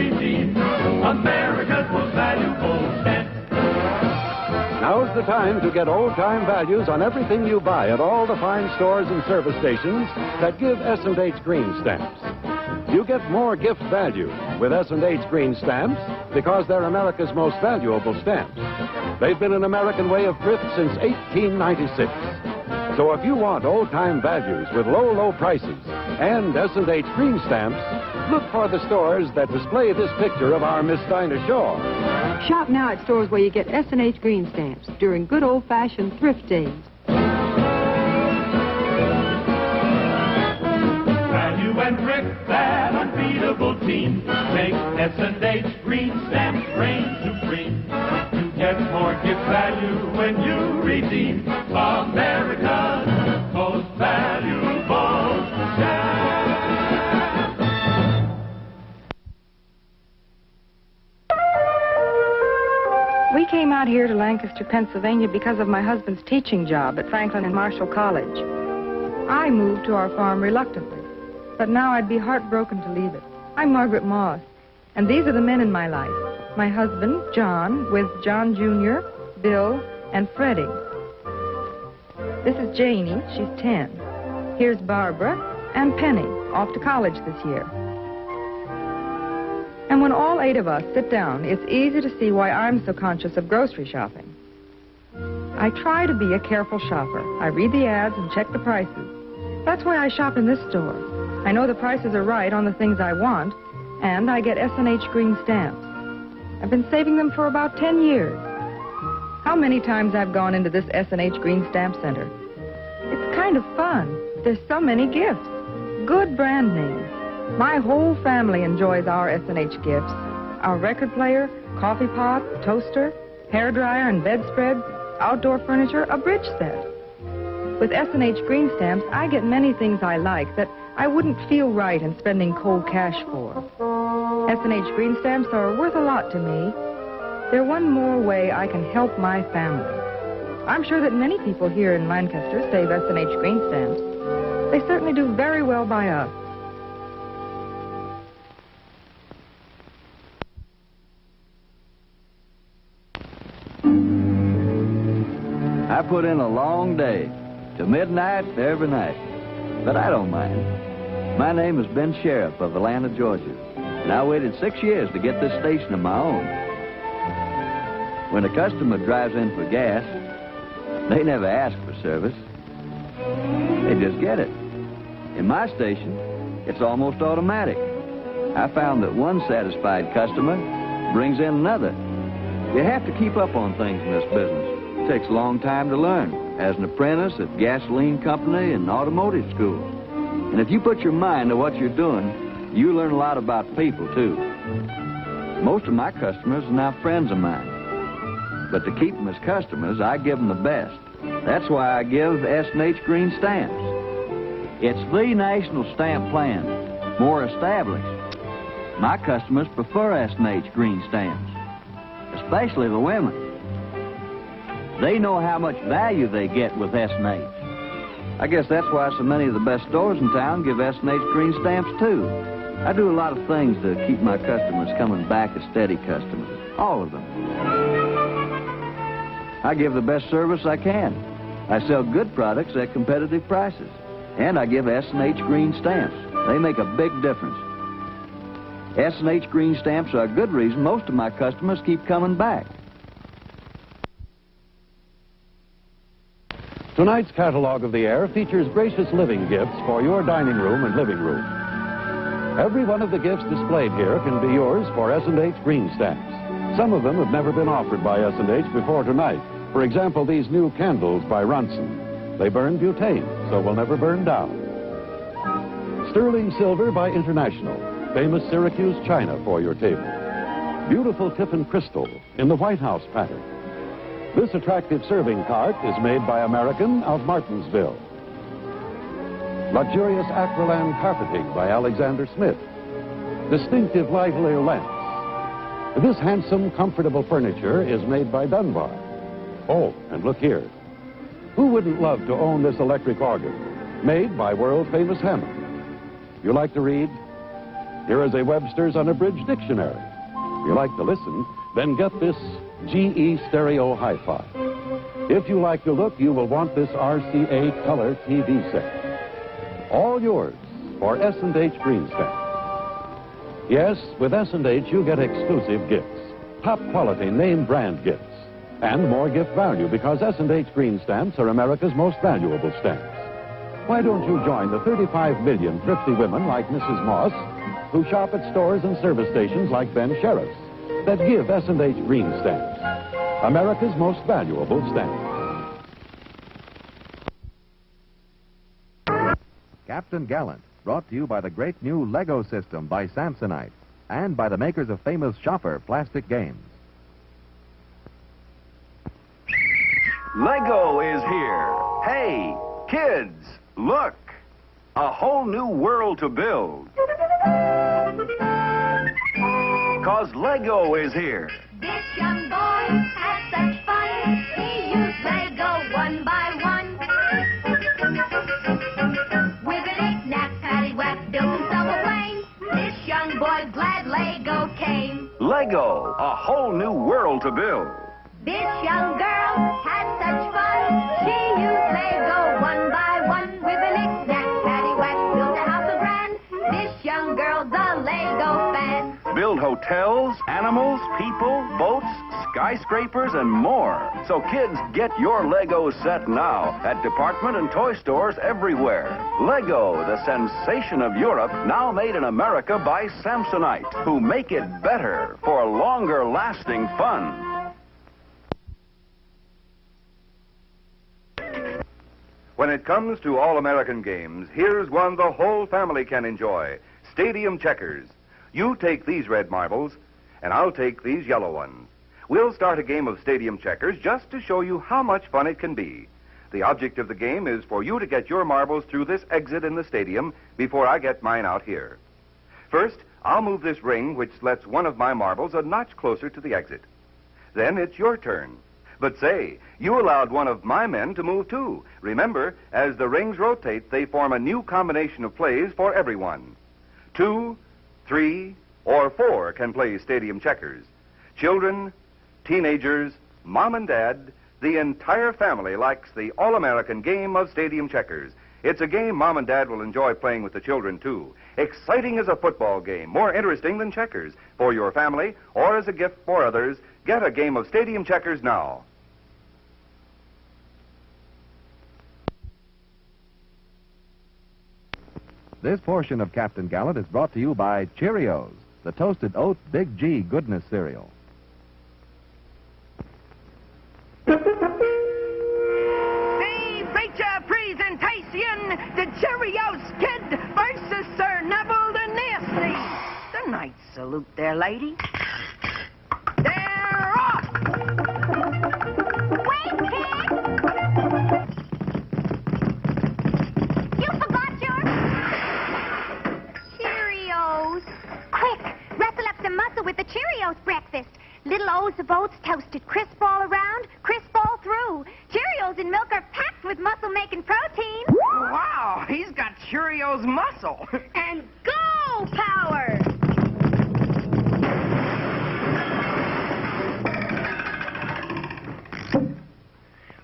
redeem America's most valuable stamp. Now's the time to get old-time values on everything you buy at all the fine stores and service stations that give S&H Green Stamps. You get more gift value with S&H Green Stamps because they're America's most valuable stamps. They've been an American way of thrift since 1896. So if you want old-time values with low, low prices and S&H Green Stamps, look for the stores that display this picture of our Miss Dinah Shaw. Shop now at stores where you get S&H Green Stamps during good old-fashioned thrift days. Value and thrift, that unbeatable team, make S&H Green Stamps reign supreme. You get more gift value when you redeem America's most valuable stamp. We came out here to Lancaster, Pennsylvania because of my husband's teaching job at Franklin and Marshall College. I moved to our farm reluctantly, but now I'd be heartbroken to leave it. I'm Margaret Moss, and these are the men in my life. My husband, John, with John Jr., Bill, and Freddie. This is Janie, she's 10. Here's Barbara and Penny, off to college this year. And when all 8 of us sit down, it's easy to see why I'm so conscious of grocery shopping. I try to be a careful shopper. I read the ads and check the prices. That's why I shop in this store. I know the prices are right on the things I want, and I get S&H Green Stamps. I've been saving them for about 10 years. How many times I've gone into this S&H Green Stamp Center. It's kind of fun. There's so many gifts. Good brand names. My whole family enjoys our S&H gifts. Our record player, coffee pot, toaster, hairdryer and bedspread, outdoor furniture, a bridge set. With S&H Green Stamps, I get many things I like that I wouldn't feel right in spending cold cash for. S&H Green Stamps are worth a lot to me. They're one more way I can help my family. I'm sure that many people here in Lancaster save S&H Green Stamps. They certainly do very well by us. I put in a long day, to midnight every night, but I don't mind. My name is Ben Sheriff of Atlanta, Georgia, and I waited 6 years to get this station of my own. When a customer drives in for gas, they never ask for service. They just get it. In my station, it's almost automatic. I found that one satisfied customer brings in another. You have to keep up on things in this business. It takes a long time to learn, as an apprentice at gasoline company and automotive school. And if you put your mind to what you're doing, you learn a lot about people, too. Most of my customers are now friends of mine. But to keep them as customers, I give them the best. That's why I give S&H Green Stamps. It's the national stamp plan, more established. My customers prefer S&H Green Stamps, especially the women. They know how much value they get with S&H. I guess that's why so many of the best stores in town give S&H Green Stamps, too. I do a lot of things to keep my customers coming back as steady customers, all of them. I give the best service I can. I sell good products at competitive prices. And I give S&H Green Stamps. They make a big difference. S&H Green Stamps are a good reason most of my customers keep coming back. Tonight's catalog of the air features gracious living gifts for your dining room and living room. Every one of the gifts displayed here can be yours for S&H Green Stamps. Some of them have never been offered by S&H before tonight. For example, these new candles by Ronson. They burn butane, so will never burn down. Sterling silver by International. Famous Syracuse china for your table. Beautiful Tiffin crystal in the White House pattern. This attractive serving cart is made by American of Martinsville. Luxurious Aqualand carpeting by Alexander Smith. Distinctive lavalier lamps. This handsome, comfortable furniture is made by Dunbar. Oh, and look here. Who wouldn't love to own this electric organ? Made by world-famous Hammond. You like to read? Here is a Webster's Unabridged Dictionary. If you like to listen, then get this GE Stereo Hi-Fi. If you like the look, you will want this RCA Color TV set. All yours for S&H Green Stamps. Yes, with S&H you get exclusive gifts, top quality name brand gifts, and more gift value because S&H Green Stamps are America's most valuable stamps. Why don't you join the 35 million thrifty women like Mrs. Moss who shop at stores and service stations like Ben Sheriff's that give S&H Green Stamps, America's most valuable stamps. Captain Gallant, brought to you by the great new Lego system by Samsonite and by the makers of famous Shopper plastic games. Lego is here. Hey, kids, look. A whole new world to build. 'Cause Lego is here. This young boy has such fun. He used Lego one by one. With a knick-knack, paddywhack, building double plane. This young boy glad Lego came. Lego, a whole new world to build. This young girl had such fun. She used Lego one by one. With a knick-knack, paddywhack, built a house of grand. This young girl's a Lego fan. Build hotels, animals, people, boats, skyscrapers, and more. So kids, get your Lego set now at department and toy stores everywhere. Lego, the sensation of Europe, now made in America by Samsonite, who make it better for longer lasting fun. When it comes to all-American games, here's one the whole family can enjoy. Stadium checkers. You take these red marbles, and I'll take these yellow ones. We'll start a game of stadium checkers just to show you how much fun it can be. The object of the game is for you to get your marbles through this exit in the stadium before I get mine out here. First, I'll move this ring, which lets one of my marbles a notch closer to the exit. Then it's your turn. But say, you allowed one of my men to move too. Remember, as the rings rotate, they form a new combination of plays for everyone. 2, 3, or 4 can play stadium checkers. Children, teenagers, mom and dad, the entire family likes the all-American game of stadium checkers. It's a game mom and dad will enjoy playing with the children too. Exciting as a football game, more interesting than checkers. For your family or as a gift for others, get a game of stadium checkers now. This portion of Captain Gallant is brought to you by Cheerios, the toasted oat Big G goodness cereal. The feature presentation, the Cheerios Kid versus Sir Neville the Nasty. The night salute there, lady. They're off! Wait, kid! You forgot your Cheerios. Quick, wrestle up some muscle with the Cheerios breakfast. Little O's of oats toasted crisp all around, crisp all through. Cheerios and milk are packed with muscle-making protein. Wow, he's got Cheerios muscle. And go power!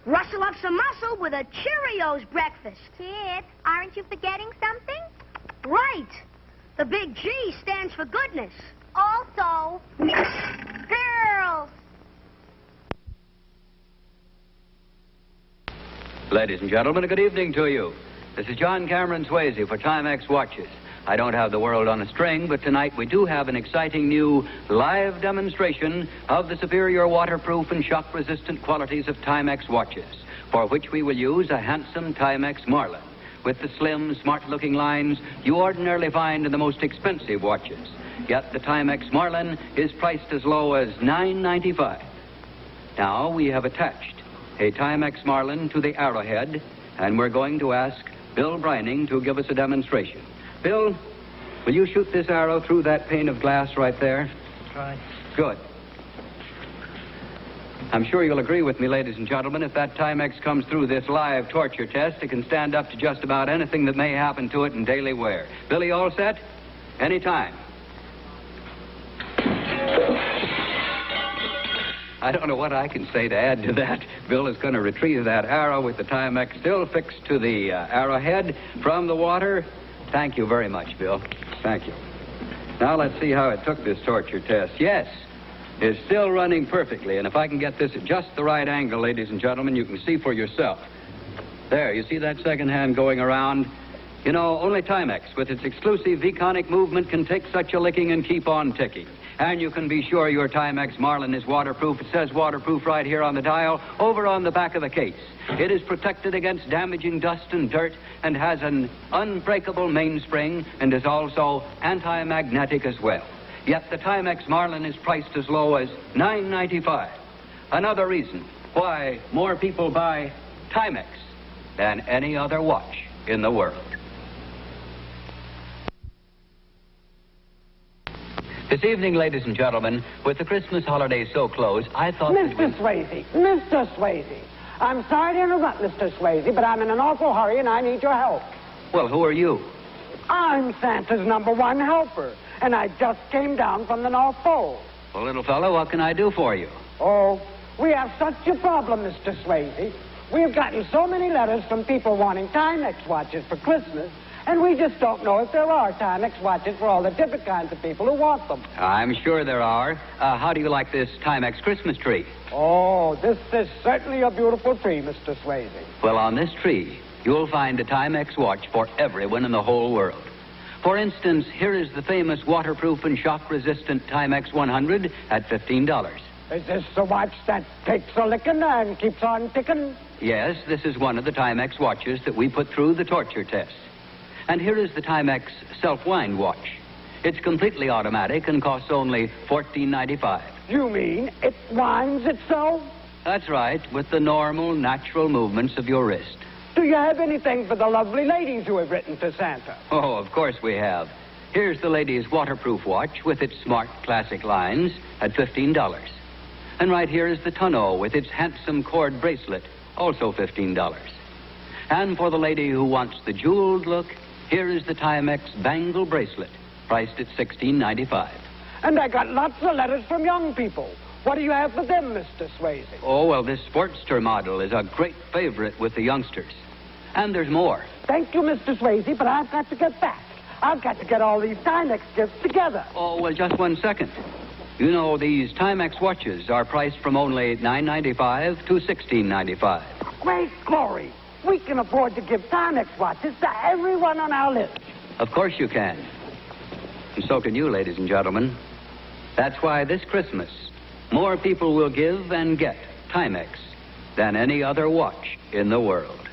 Rustle up some muscle with a Cheerios breakfast. Kid, aren't you forgetting something? Right. The big G stands for goodness. Also, girls. Ladies and gentlemen, good evening to you. This is John Cameron Swayze for Timex Watches. I don't have the world on a string, but tonight we do have an exciting new live demonstration of the superior waterproof and shock-resistant qualities of Timex watches, for which we will use a handsome Timex Marlin, with the slim, smart-looking lines you ordinarily find in the most expensive watches. Yet the Timex Marlin is priced as low as $9.95. Now we have attached a Timex Marlin to the arrowhead, and we're going to ask Bill Brining to give us a demonstration. Bill, will you shoot this arrow through that pane of glass right there? Try. Good. I'm sure you'll agree with me, ladies and gentlemen, if that Timex comes through this live torture test, it can stand up to just about anything that may happen to it in daily wear. Billy, all set? Anytime. I don't know what I can say to add to that. Bill is going to retrieve that arrow with the Timex still fixed to the arrowhead from the water. Thank you very much, Bill. Thank you. Now let's see how it took this torture test. Yes, it's still running perfectly. And if I can get this at just the right angle, ladies and gentlemen, you can see for yourself. There, you see that second hand going around? You know, only Timex, with its exclusive V-conic movement, can take such a licking and keep on ticking. And you can be sure your Timex Marlin is waterproof. It says waterproof right here on the dial, over on the back of the case. It is protected against damaging dust and dirt and has an unbreakable mainspring and is also anti-magnetic as well. Yet the Timex Marlin is priced as low as $9.95. Another reason why more people buy Timex than any other watch in the world. This evening, ladies and gentlemen, with the Christmas holidays so close, I thought... Mr. Swayze, I'm sorry to interrupt, Mr. Swayze, but I'm in an awful hurry and I need your help. Well, who are you? I'm Santa's #1 helper, and I just came down from the North Pole. Well, little fellow, what can I do for you? Oh, we have such a problem, Mr. Swayze. We've gotten so many letters from people wanting Timex watches for Christmas, and we just don't know if there are Timex watches for all the different kinds of people who want them. I'm sure there are. How do you like this Timex Christmas tree? Oh, this is certainly a beautiful tree, Mr. Swayze. Well, on this tree, you'll find a Timex watch for everyone in the whole world. For instance, here is the famous waterproof and shock-resistant Timex 100 at $15. Is this the watch that takes a licking and keeps on ticking? Yes, this is one of the Timex watches that we put through the torture test. And here is the Timex self-wind watch. It's completely automatic and costs only $14.95. You mean it winds itself? That's right, with the normal, natural movements of your wrist. Do you have anything for the lovely ladies who have written to Santa? Oh, of course we have. Here's the ladies' waterproof watch with its smart classic lines at $15. And right here is the tonneau with its handsome cord bracelet, also $15. And for the lady who wants the jeweled look, here is the Timex bangle bracelet, priced at $16.95. And I got lots of letters from young people. What do you have for them, Mr. Swayze? Oh, well, this Sportster model is a great favorite with the youngsters. And there's more. Thank you, Mr. Swayze, but I've got to get back. I've got to get all these Timex gifts together. Oh, well, just 1 second. You know, these Timex watches are priced from only $9.95 to $16.95. Great glory! We can afford to give Timex watches to everyone on our list. Of course you can. And so can you, ladies and gentlemen. That's why this Christmas, more people will give and get Timex than any other watch in the world.